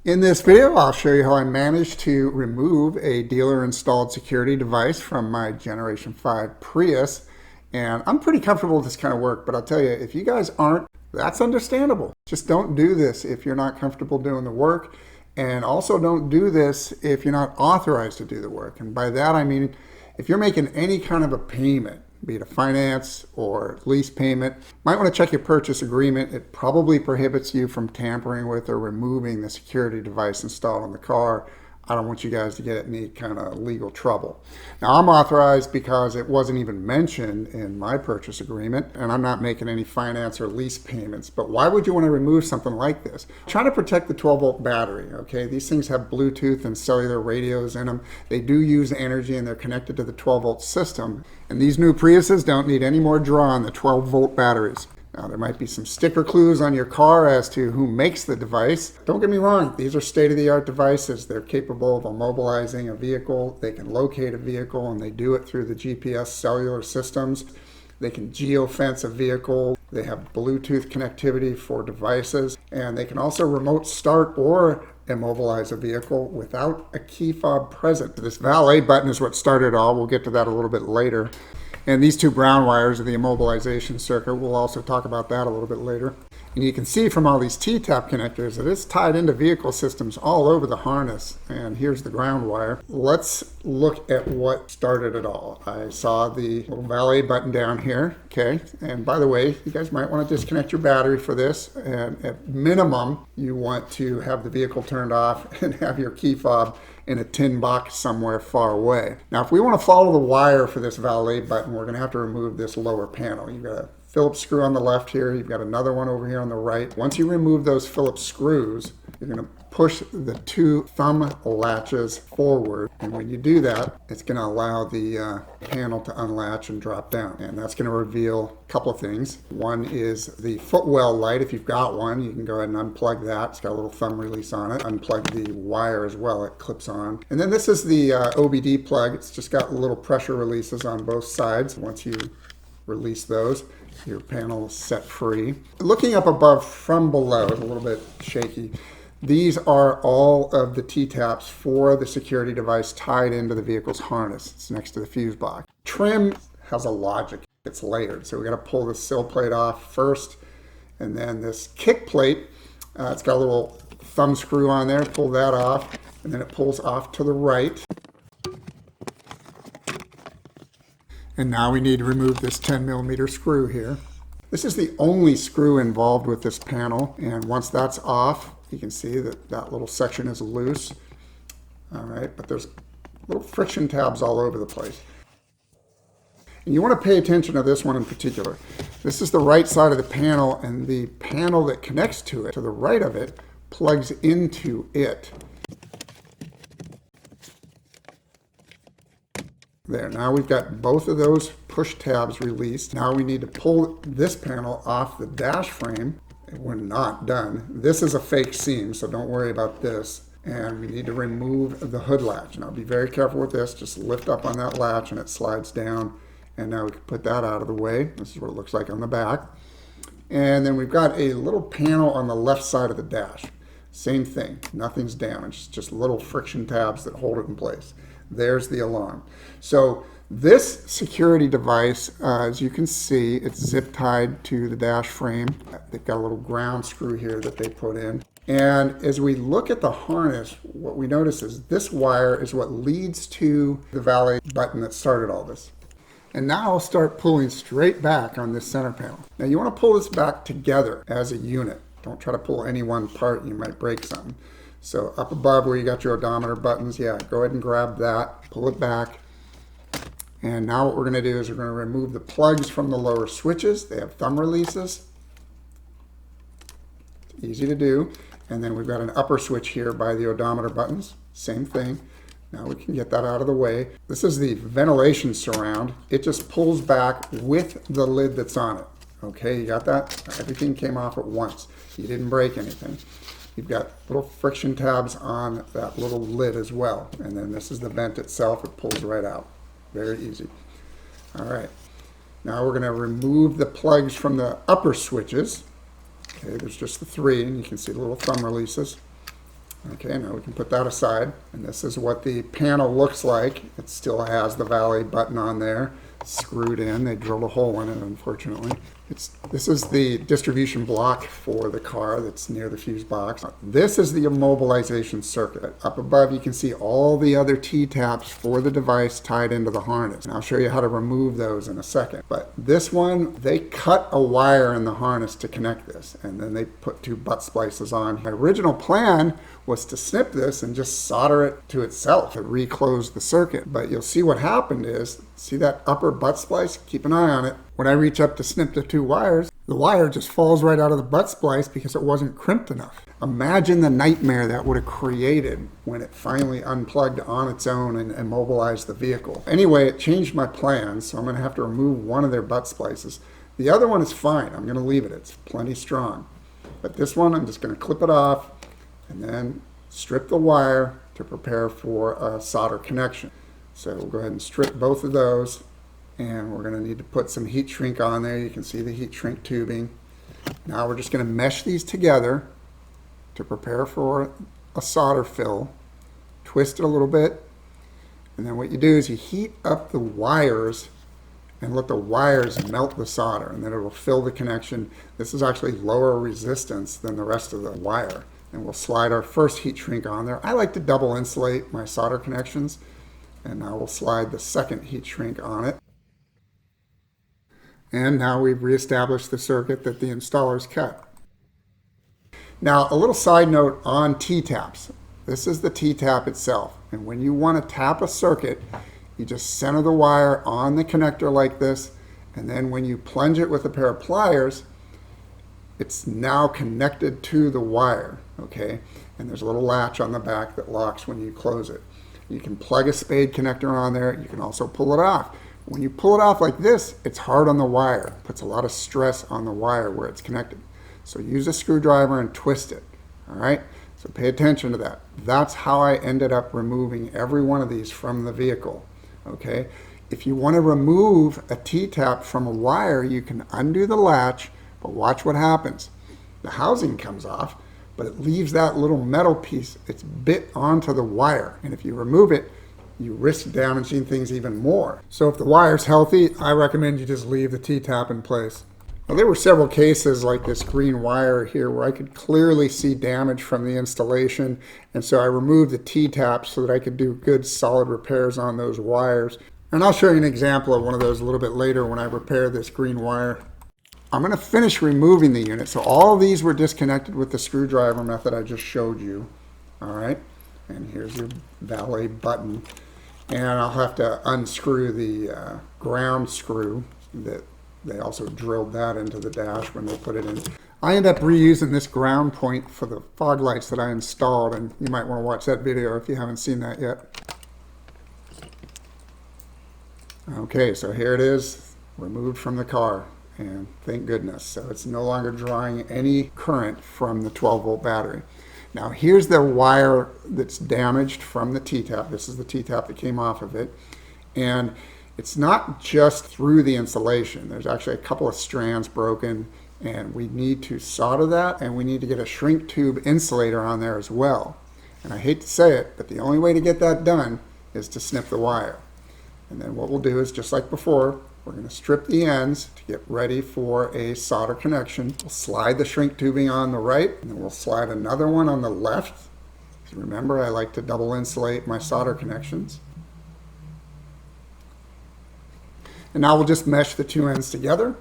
In this video, I'll show you how I managed to remove a dealer-installed security device from my Generation 5 Prius. And I'm pretty comfortable with this kind of work, but I'll tell you, if you guys aren't, that's understandable. Just don't do this if you're not comfortable doing the work. And also don't do this if you're not authorized to do the work. And by that, I mean, if you're making any kind of a payment, be it a finance or lease payment, might want to check your purchase agreement. It probably prohibits you from tampering with or removing the security device installed in the car. I don't want you guys to get any kind of legal trouble. Now, I'm authorized because it wasn't even mentioned in my purchase agreement, and I'm not making any finance or lease payments. But why would you want to remove something like this? Trying to protect the 12-volt battery, okay? These things have Bluetooth and cellular radios in them. They do use energy, and they're connected to the 12-volt system. And these new Priuses don't need any more draw on the 12-volt batteries. Now, there might be some sticker clues on your car as to who makes the device. Don't get me wrong, these are state-of-the-art devices. They're capable of immobilizing a vehicle. They can locate a vehicle, and they do it through the GPS cellular systems. They can geofence a vehicle. They have Bluetooth connectivity for devices, and they can also remote start or immobilize a vehicle without a key fob present. This valet button is what started it all. We'll get to that a little bit later. And these two brown wires are the immobilization circuit. We'll also talk about that a little bit later. And you can see from all these T-tap connectors that it's tied into vehicle systems all over the harness. And here's the ground wire. Let's look at what started it all. I saw the little valet button down here, okay? And by the way, you guys might want to disconnect your battery for this. And at minimum, you want to have the vehicle turned off and have your key fob in a tin box somewhere far away. Now, if we want to follow the wire for this valet button, we're going to have to remove this lower panel. You've got a Phillips screw on the left here. You've got another one over here on the right. Once you remove those Phillips screws, you're going to push the two thumb latches forward. And when you do that, it's going to allow the panel to unlatch and drop down. And that's going to reveal a couple of things. One is the footwell light. If you've got one, you can go ahead and unplug that. It's got a little thumb release on it. Unplug the wire as well. It clips on. And then this is the OBD plug. It's just got little pressure releases on both sides. Once you release those, your panel is set free. Looking up above from below, it's a little bit shaky. These are all of the T-taps for the security device tied into the vehicle's harness. It's next to the fuse box. Trim has a logic. It's layered. So we got to pull the sill plate off first. And then this kick plate, it's got a little thumb screw on there. Pull that off. And then it pulls off to the right. And now we need to remove this 10mm screw here. This is the only screw involved with this panel. And once that's off, you can see that that little section is loose. All right, but there's little friction tabs all over the place. And you want to pay attention to this one in particular. This is the right side of the panel, and the panel that connects to it, to the right of it, plugs into it. There, now we've got both of those push tabs released. Now we need to pull this panel off the dash frame. We're not done. This is a fake seam, so don't worry about this. And we need to remove the hood latch. Now be very careful with this. Just lift up on that latch and it slides down. And now we can put that out of the way. This is what it looks like on the back. And then we've got a little panel on the left side of the dash. Same thing, nothing's damaged, just little friction tabs that hold it in place. There's the alarm. So this security device, as you can see, it's zip tied to the dash frame. They've got a little ground screw here that they put in. And as we look at the harness, what we notice is this wire is what leads to the valet button that started all this. And now I'll start pulling straight back on this center panel. Now you want to pull this back together as a unit. Don't try to pull any one part, you might break something. So up above where you got your odometer buttons, yeah, go ahead and grab that, pull it back. And now what we're going to do is we're going to remove the plugs from the lower switches. They have thumb releases. It's easy to do. And then we've got an upper switch here by the odometer buttons. Same thing. Now we can get that out of the way. This is the ventilation surround. It just pulls back with the lid that's on it. Okay, you got that? Everything came off at once. You didn't break anything. You've got little friction tabs on that little lid as well. And then this is the vent itself. It pulls right out. Very easy. All right. Now we're going to remove the plugs from the upper switches. Okay, there's just the three, and you can see the little thumb releases. Okay, now we can put that aside. And this is what the panel looks like. It still has the valet button on there, screwed in. They drilled a hole in it, unfortunately. This is the distribution block for the car that's near the fuse box. This is the immobilization circuit. Up above you can see all the other T-taps for the device tied into the harness. And I'll show you how to remove those in a second. But this one, they cut a wire in the harness to connect this, and then they put 2 butt splices on. My original plan was to snip this and just solder it to itself to reclose the circuit. But you'll see what happened is, see that upper butt splice? Keep an eye on it. When I reach up to snip the 2 wires, the wire just falls right out of the butt splice because it wasn't crimped enough. Imagine the nightmare that would have created when it finally unplugged on its own and immobilized the vehicle. Anyway, it changed my plans, so I'm going to have to remove one of their butt splices. The other one is fine. I'm going to leave it. It's plenty strong. But this one, I'm just going to clip it off and then strip the wire to prepare for a solder connection. So we'll go ahead and strip both of those, and we're going to need to put some heat shrink on there. You can see the heat shrink tubing. Now we're just going to mesh these together to prepare for a solder fill. Twist it a little bit, and then what you do is you heat up the wires and let the wires melt the solder, and then it will fill the connection. This is actually lower resistance than the rest of the wire. And we'll slide our first heat shrink on there. I like to double insulate my solder connections, and now we'll slide the second heat shrink on it. And now we've reestablished the circuit that the installers cut. Now, a little side note on T-taps. This is the T-tap itself. And when you want to tap a circuit, you just center the wire on the connector like this. And then when you plunge it with a pair of pliers, it's now connected to the wire, okay? And there's a little latch on the back that locks when you close it. You can plug a spade connector on there. You can also pull it off. When you pull it off like this, it's hard on the wire. It puts a lot of stress on the wire where it's connected. So use a screwdriver and twist it, all right? So pay attention to that. That's how I ended up removing every one of these from the vehicle, okay? If you want to remove a T-tap from a wire, you can undo the latch, but watch what happens. The housing comes off, but it leaves that little metal piece. It's bit onto the wire, and if you remove it, you risk damaging things even more. So if the wire's healthy, I recommend you just leave the T-tap in place. Now, there were several cases like this green wire here where I could clearly see damage from the installation, and so I removed the T-tap so that I could do good solid repairs on those wires. And I'll show you an example of one of those a little bit later when I repair this green wire. I'm going to finish removing the unit. So all of these were disconnected with the screwdriver method I just showed you. All right, and here's your valet button. And I'll have to unscrew the ground screw that they also drilled that into the dash when they put it in. I end up reusing this ground point for the fog lights that I installed, and you might want to watch that video if you haven't seen that yet. Okay, so here it is, removed from the car, and thank goodness. So it's no longer drawing any current from the 12-volt battery. Now here's the wire that's damaged from the T-tap. This is the T-tap that came off of it. And it's not just through the insulation. There's actually a couple of strands broken, and we need to solder that, and we need to get a shrink tube insulator on there as well. And I hate to say it, but the only way to get that done is to snip the wire. And then what we'll do is, just like before, we're going to strip the ends to get ready for a solder connection. We'll slide the shrink tubing on the right, and then we'll slide another one on the left. So remember, I like to double insulate my solder connections. And now we'll just mesh the 2 ends together.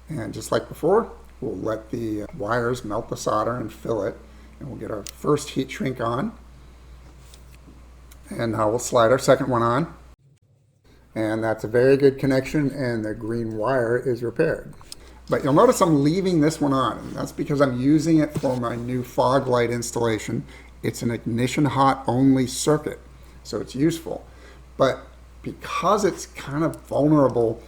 And just like before, we'll let the wires melt the solder and fill it. And we'll get our first heat shrink on. And now we'll slide our second one on. And that's a very good connection, and the green wire is repaired. But you'll notice I'm leaving this one on, and that's because I'm using it for my new fog light installation. It's an ignition hot only circuit, so it's useful. But because it's kind of vulnerable,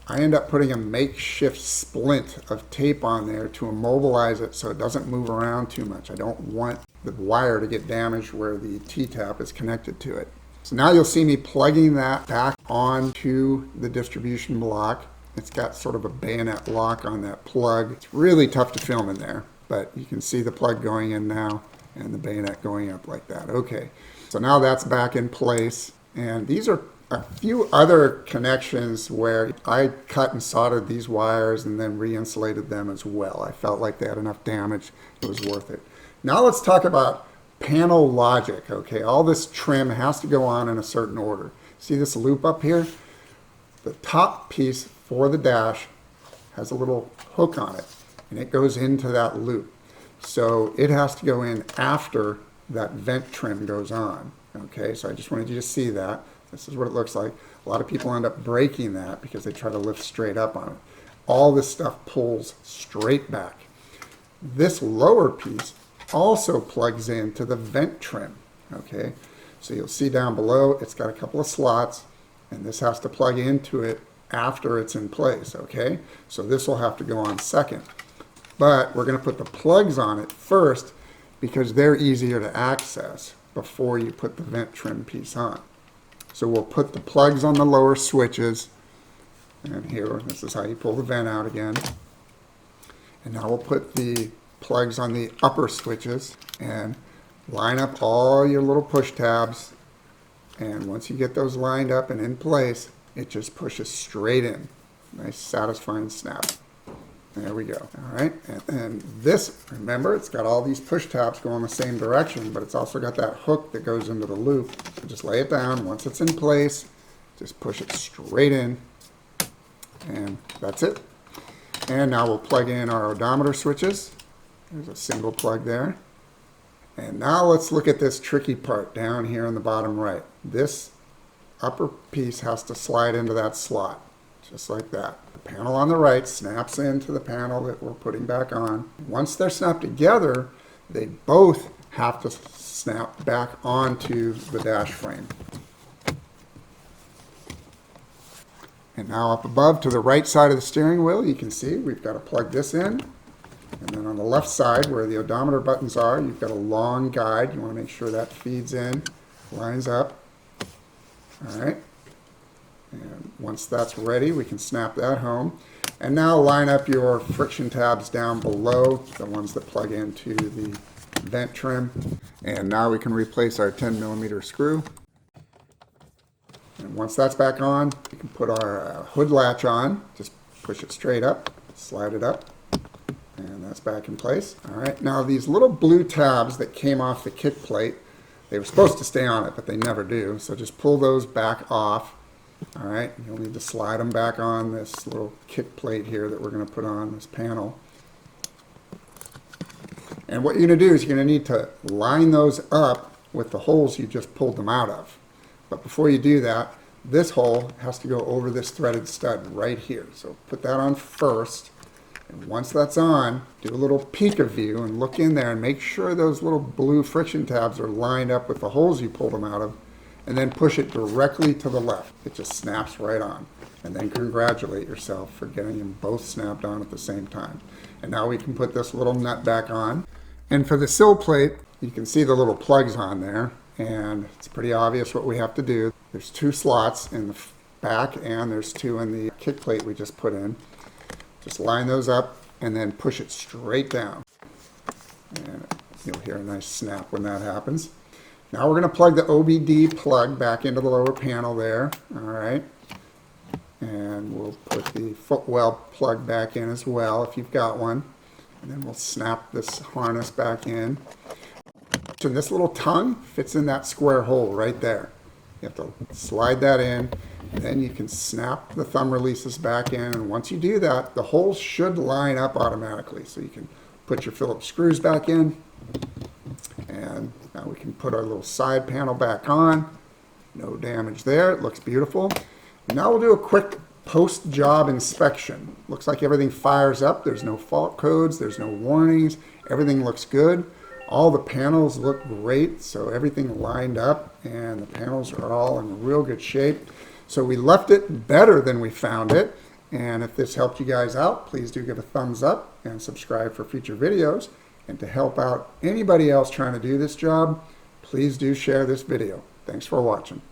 I end up putting a makeshift splint of tape on there to immobilize it so it doesn't move around too much. I don't want the wire to get damaged where the T-tap is connected to it. So now you'll see me plugging that back onto the distribution block. It's got sort of a bayonet lock on that plug. It's really tough to film in there. but you can see the plug going in now and the bayonet going up like that. Okay, so now that's back in place. And these are a few other connections where I cut and soldered these wires and then re-insulated them as well. I felt like they had enough damage, it was worth it. Now let's talk about panel logic, okay? All this trim has to go on in a certain order. See this loop up here? The top piece for the dash has a little hook on it, and it goes into that loop. So it has to go in after that vent trim goes on, okay? So I just wanted you to see that. This is what it looks like. A lot of people end up breaking that because they try to lift straight up on it. All this stuff pulls straight back. This lower piece also plugs into the vent trim, okay? So you'll see down below, it's got a couple of slots, and this has to plug into it after it's in place, okay? So this will have to go on second. But we're gonna put the plugs on it first because they're easier to access before you put the vent trim piece on. So we'll put the plugs on the lower switches, and here, this is how you pull the vent out again. And now we'll put the plugs on the upper switches and line up all your little push tabs. And once you get those lined up and in place, it just pushes straight in. Nice satisfying snap. There we go. All right, and this, remember, it's got all these push tabs going the same direction, but it's also got that hook that goes into the loop. So just lay it down. Once it's in place, just push it straight in, and that's it. And now we'll plug in our odometer switches. There's a single plug there. And now let's look at this tricky part down here in the bottom right. This upper piece has to slide into that slot, just like that. The panel on the right snaps into the panel that we're putting back on. Once they're snapped together, they both have to snap back onto the dash frame. And now up above to the right side of the steering wheel, you can see we've got to plug this in. And then on the left side where the odometer buttons are, you've got a long guide. You want to make sure that feeds in, lines up. All right. And once that's ready, we can snap that home. And now line up your friction tabs down below, the ones that plug into the vent trim. And now we can replace our 10mm screw. And once that's back on, we can put our hood latch on. Just push it straight up, slide it up, and that's back in place. All right, now these little blue tabs that came off the kick plate, they were supposed to stay on it, but they never do. So just pull those back off. All right, you'll need to slide them back on this little kick plate here that we're going to put on this panel. And what you're going to do is you're going to need to line those up with the holes you just pulled them out of. But before you do that, this hole has to go over this threaded stud right here. So put that on first. And once that's on, do a little peek of view and look in there and make sure those little blue friction tabs are lined up with the holes you pulled them out of. And then push it directly to the left. It just snaps right on. And then congratulate yourself for getting them both snapped on at the same time. And now we can put this little nut back on. And for the sill plate, you can see the little plugs on there. And it's pretty obvious what we have to do. There's two slots in the back and there's two in the kick plate we just put in. Just line those up and then push it straight down. And you'll hear a nice snap when that happens. Now we're going to plug the OBD plug back into the lower panel there. All right. And we'll put the footwell plug back in as well if you've got one. And then we'll snap this harness back in. And this little tongue fits in that square hole right there. You have to slide that in. Then you can snap the thumb releases back in. And once you do that, the holes should line up automatically. So you can put your Phillips screws back in. And now we can put our little side panel back on. No damage there. It looks beautiful. Now we'll do a quick post-job inspection. Looks like everything fires up. There's no fault codes. There's no warnings. Everything looks good. All the panels look great. So everything lined up and the panels are all in real good shape. So we left it better than we found it. And if this helped you guys out, please do give a thumbs up and subscribe for future videos. And to help out anybody else trying to do this job, please do share this video. Thanks for watching.